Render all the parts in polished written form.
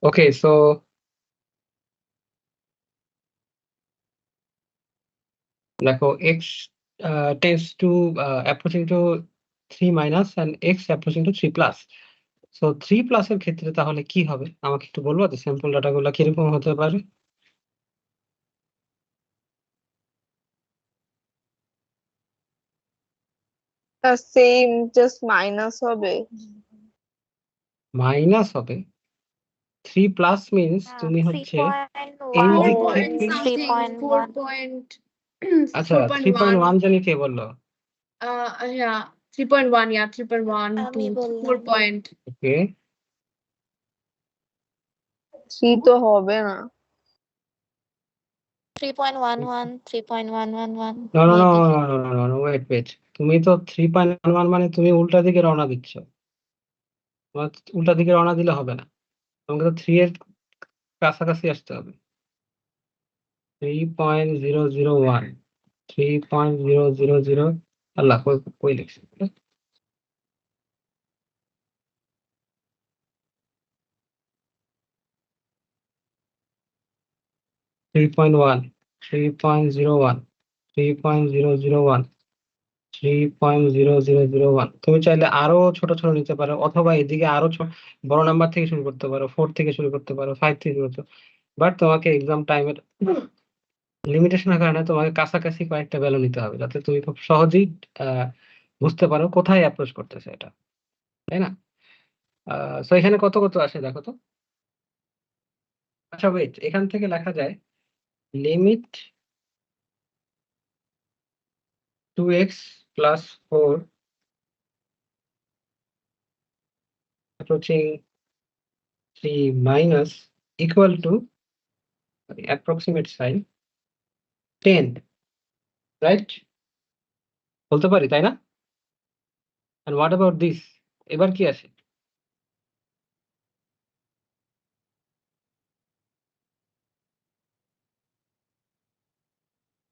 Okay, so দেখো x tends to approaching to 3 minus and x approaching to 3 plus. So 3 plus এর ক্ষেত্রে তাহলে কি হবে আমাকে একটু বলবো যে স্যাম্পল ডাটাগুলো কিরকম হতে পারে? সেম জাস্ট মাইনাস হবে। মাইনাস হবে। 3 প্লাস মিন্স তুমি হচ্ছে এই দিক থেকে আচ্ছা 3.1 জানি কে বললো? Yeah, 3.1, yeah, 3.1 to 4 point. ওকে, 3 তো হবে না। 3.11, 3.111. No no no no no no wait wait, তুমি তো 3.1 মানে তুমি উল্টা দিকে রওনা দিচ্ছ। তোমার উল্টা দিকে রওনা দিলে হবে না, তোমাকে তো 3 এর কাছাকাছি আসতে হবে। 3.001, 3.000, আল্লাহ কই কই লিখছি? 3.1, 3.01, 3.001, 3.0001। তুমি চাইলে আরো ছোট ছোট নিতে পারো, অথবা এদিকে আরো বড় নাম্বার থেকে শুরু করতে পারো, 4 থেকে শুরু করতে পারো, 5 থেকে শুরু করতে। বাট তোমাকে এক্সাম টাইমের লিমিটেশনের কারণে তোমাকে কাছাকাছি কয়েকটা ভ্যালু নিতে হবে, যাতে তুমি খুব সহজেই বুঝতে পারো কোথায় অ্যাপ্রোচ করতেছে এটা, তাই না? সো এখানে কত কত আসে দেখো তো। আচ্ছা ওয়েট, এখান থেকে লেখা যায় limit 2x plus 4 approaching 3 minus equal to approximate sign 10, right? বলতে পারি তাই না? and what about this? এবার কি আসে?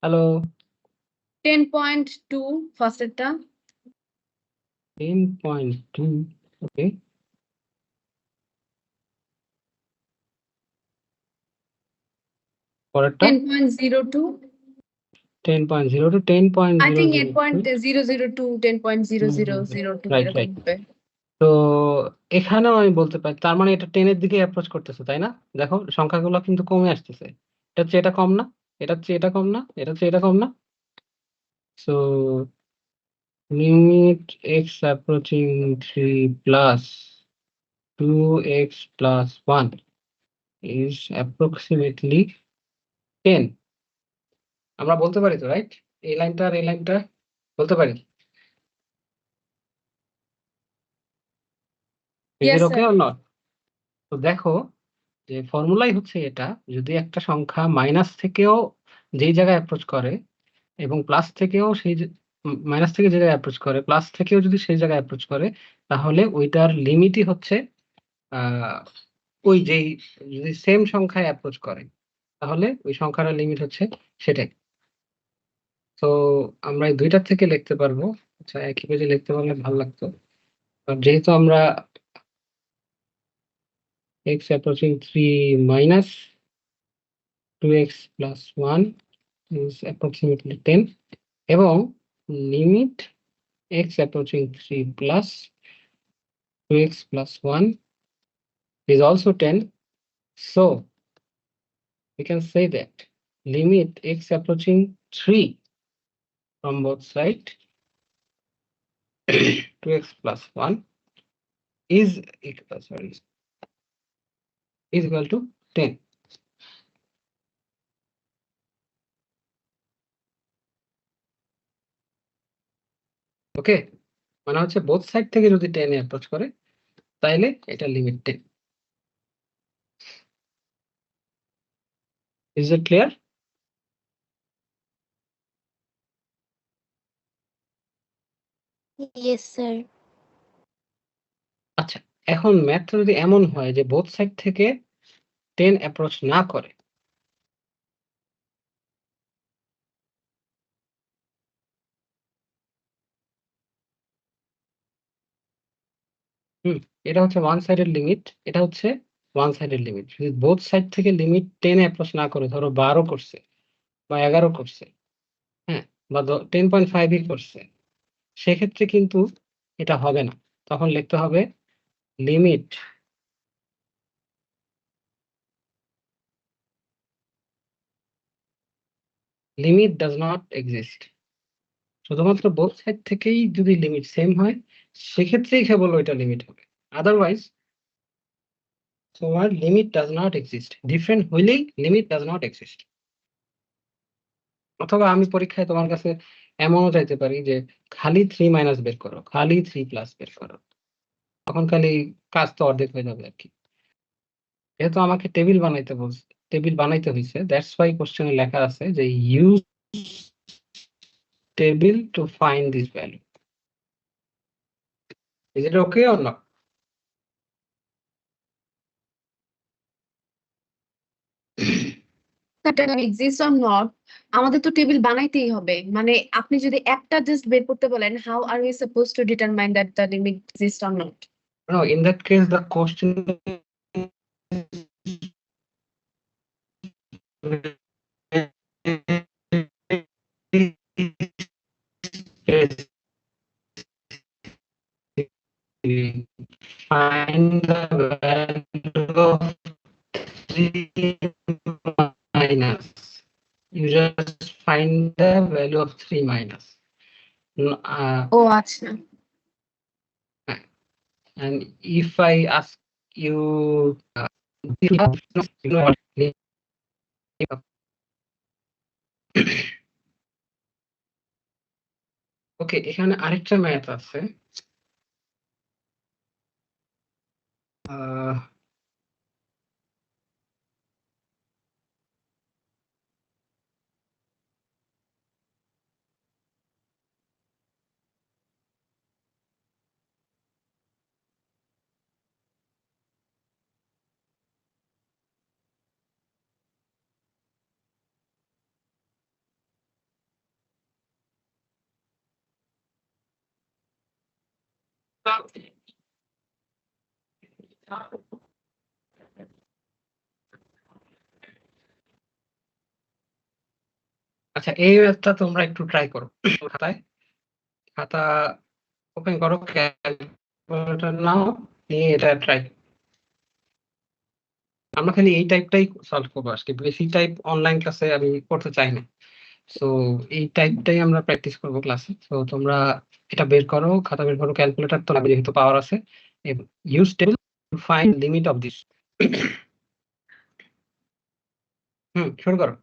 হ্যালো, 10.2 first এটা, 10.2, ওকে। পরেরটা 10.02, 10.0 to 10.002। I think 8.002, 10.0002 রাইট এরকম রাইট। হবে। তো এখানেও আমি বলতে পারি তার মানে এটা 10 এর দিকে অ্যাপ্রোচ করতেছে, তাই না? দেখো সংখ্যাগুলো কিন্তু কমে আসতেছে, এটা হচ্ছে এটা কম না, এটা হচ্ছে এটা কম না, এটা হচ্ছে এটা কম না। So limit x approaching 3 plus 2x plus 1 is approximately 10। আমরা বলতে পারি তো, রাইট? এই লাইনটা আর এই লাইনটা বলতে পারি। Is Yes, it okay sir. or not? তো দেখো যে ফর্মুলাই হচ্ছে এটা, যদি একটা সংখ্যা মাইনাস থেকেও যেই জায়গায় অ্যাপ্রোচ করে এবং প্লাস থেকেও সেই মাইনাস থেকে যে জায়গায় অ্যাপ্রোচ করে, প্লাস থেকেও যদি সেই জায়গায় অ্যাপ্রোচ করে, তাহলে ওইটার লিমিটই হচ্ছে ওই যেই, যদি সেম সংখ্যায় অ্যাপ্রোচ করে তাহলে ওই সংখ্যাটার লিমিট হচ্ছে সেটাই। তো আমরা এই দুইটার থেকে লিখতে পারবো। আচ্ছা, একই পেজে লিখতে পারলে ভালো লাগতো। আর যেহেতু আমরা x approaching 3 minus 2x plus 1 is approximately 10 এবং limit x approaching 3 plus 2x plus 1 is also 10. So we can say that limit x approaching 3 from both sides 2x plus 1 is equal, is equal to 10. ওকে, মানে হচ্ছে both side থেকে যদি 10 এ approach করে তাইলে এটা limit 10। Is it clear? Yes, sir. আচ্ছা, এখন ম্যাথটা যদি এমন হয় যে বোথ সাইড থেকে 10 অ্যাপ্রোচ না করে, এটা হচ্ছে ওয়ান সাইডের লিমিট, এটা হচ্ছে ওয়ান সাইডেড লিমিট যদি বোথ সাইড থেকে লিমিট 10 অ্যাপ্রোচ না করে, ধরো 12 করছে বা 11 করছে, হ্যাঁ, বা 10.5 করছে, সেক্ষেত্রে কিন্তু এটা হবে না। তখন লিখতে হবে লিমিট ডাজ নট এক্সিস্ট। শুধুমাত্র বোথ সাইড থেকেই যদি লিমিট সেম হয়, সেক্ষেত্রেই কেবল ওইটা লিমিট হবে। আদারওয়াইজ তোমার limit does not exist, different হইলেই লিমিট ডাজ নট এক্সিস্ট। অথবা আমি পরীক্ষায় তোমার কাছে এমনও চাইতে পারি যে খালি 3 মাইনাস বের করো, খালি 3 প্লাস বের করো, তখন খালি কাজ তো অর্ধেক হয়ে যাবে আর কি। যেহেতু আমাকে টেবিল বানাইতে হয়েছে, দ্যাটস ওয়াই কোশ্চেনে লেখা আছে যে use table to find this value. Is it okay or not? Exist or not, আমাদের তো টেবিল বানাইতেই হবে। মানে আপনি যদি একটা জাস্ট বের করতে বলেন, how are we suppose to determine that the limit exist or not? No, in that case the question is find the value of 3 minus. You just find the value of 3 minus. ও আচ্ছা, And if I ask you, you know what? ওকে, এখানে আরেকটা math আছে। আহ, আচ্ছা, এই ম্যাথটা তোমরা একটু try করো। খাতা ওপেন করো, ক্যালকুলেটর নাও, নিয়ে এটা ট্রাই। আমরা খালি এই টাইপটাই সলভ করবো আজকে, বেশি টাইপ অনলাইন ক্লাসে আমি করতে চাই না। সো এই টাইপটাই আমরা প্র্যাকটিস করবো ক্লাসে। তো তোমরা এটা বের করো, খাতা বের করো, ক্যালকুলেটর তো লাগবে যেহেতু পাওয়ার আছে। Use table to find limit of this. শুরু করো।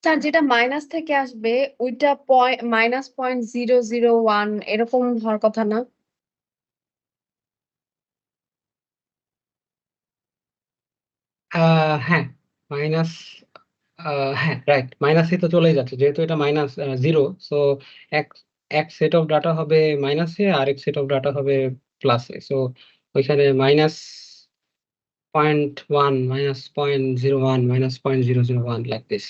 স্যার যেটা মাইনাস থেকে আসবে ওইটা -0.001 এরকম হওয়ার কথা না? হ্যাঁ মাইনাস, হ্যাঁ রাইট, মাইনাসে তো চলেই যাচ্ছে যেহেতু এটা -0, সো এক এক সেট অফ ডাটা হবে মাইনাসে, আরেক সেট অফ ডাটা হবে প্লাসে, সো ওইখানে -0.1, -0.01, -0.001 like this.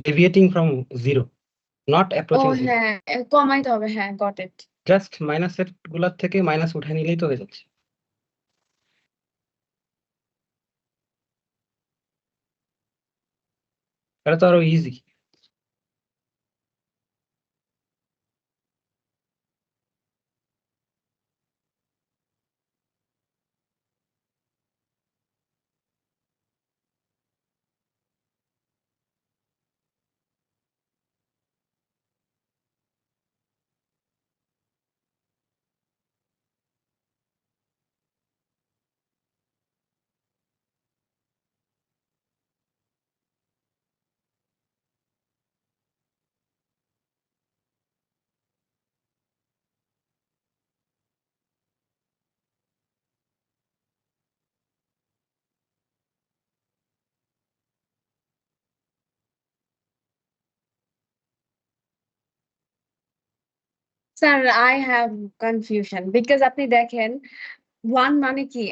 Deviating from 0, not O approaching 0. হ্যাঁ, কমাইতে হবে, হ্যাঁ, গট ইট। জাস্ট মাইনাসের গুলার থেকে মাইনাস উঠে নিলেই তো হয়ে যাচ্ছে। এটা তো আরো easy. Sir I have confusion because আপনি দেখেন 1 মানে কি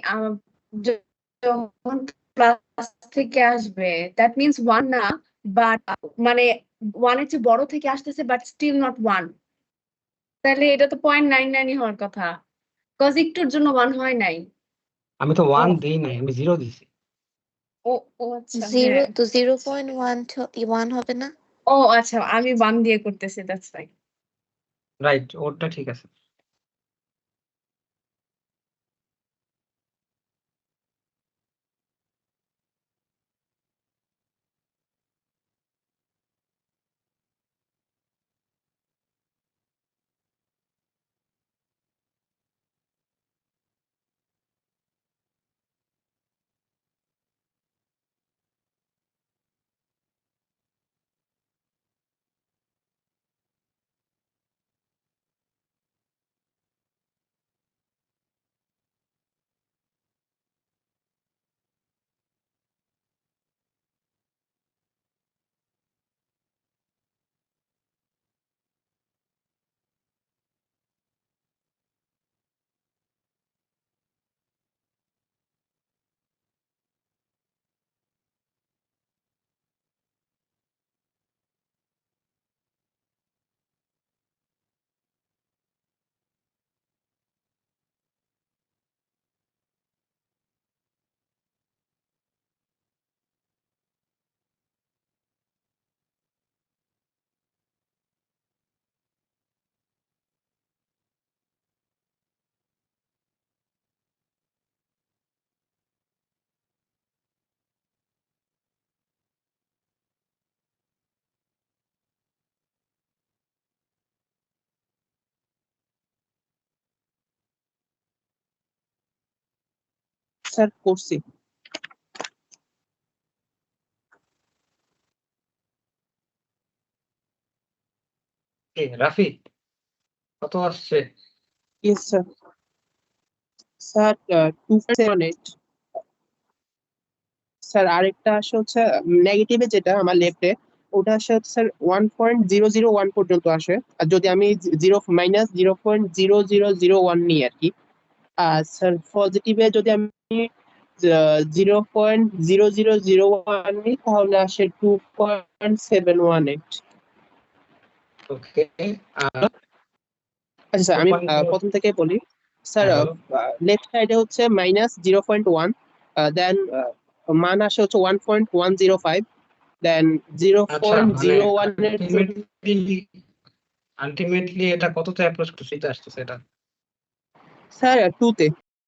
যখন প্লাস থেকে আসবে দ্যাট মিন্স 1 না, বাট মানে 1 এর চেয়ে বড় থেকে আসতেছে বাট স্টিল নট 1, তাহলে এটা তো 0.99 হওয়ার কথা, কজ একটুর জন্য 1 হয় নাই। আমি তো ও 1 দিই নাই, আমি 0 দিছি। ও ও আচ্ছা, 0 হ্যাঁ, তো 0.1 1 হবে না? ও আচ্ছা, আমি 1 দিয়ে করতেছি, দ্যাটস ফাইন। রাইট, ওরটা ঠিক আছে। স্যার করছি। রাফি কত আসছে? Yes sir. স্যার 2.78। স্যার আরেকটা আসে হচ্ছে নেগেটিভে, যেটা আমার লেফটে, ওটা আসে হচ্ছে স্যার 1.001 পর্যন্ত আসে। আর যদি আমি -0.00001 নিই আর কি। আর স্যার পজিটিভে যদি আমি 0.0001 নিই তাহলে আসে 2.718। ওকে, আচ্ছা স্যার, আমি 2.0 প্রথম থেকে বলি। স্যার হ্যাঁ, বলো। লেফট সাইডে হচ্ছে -0.1, দেন মান আসে হচ্ছে 1.105, দেন আচ্ছা, মানে 0.01 এর আলটিমেটলি এটা কততে অ্যাপ্রোচ করতে আসতেছে এটা? স্যার 2 তে।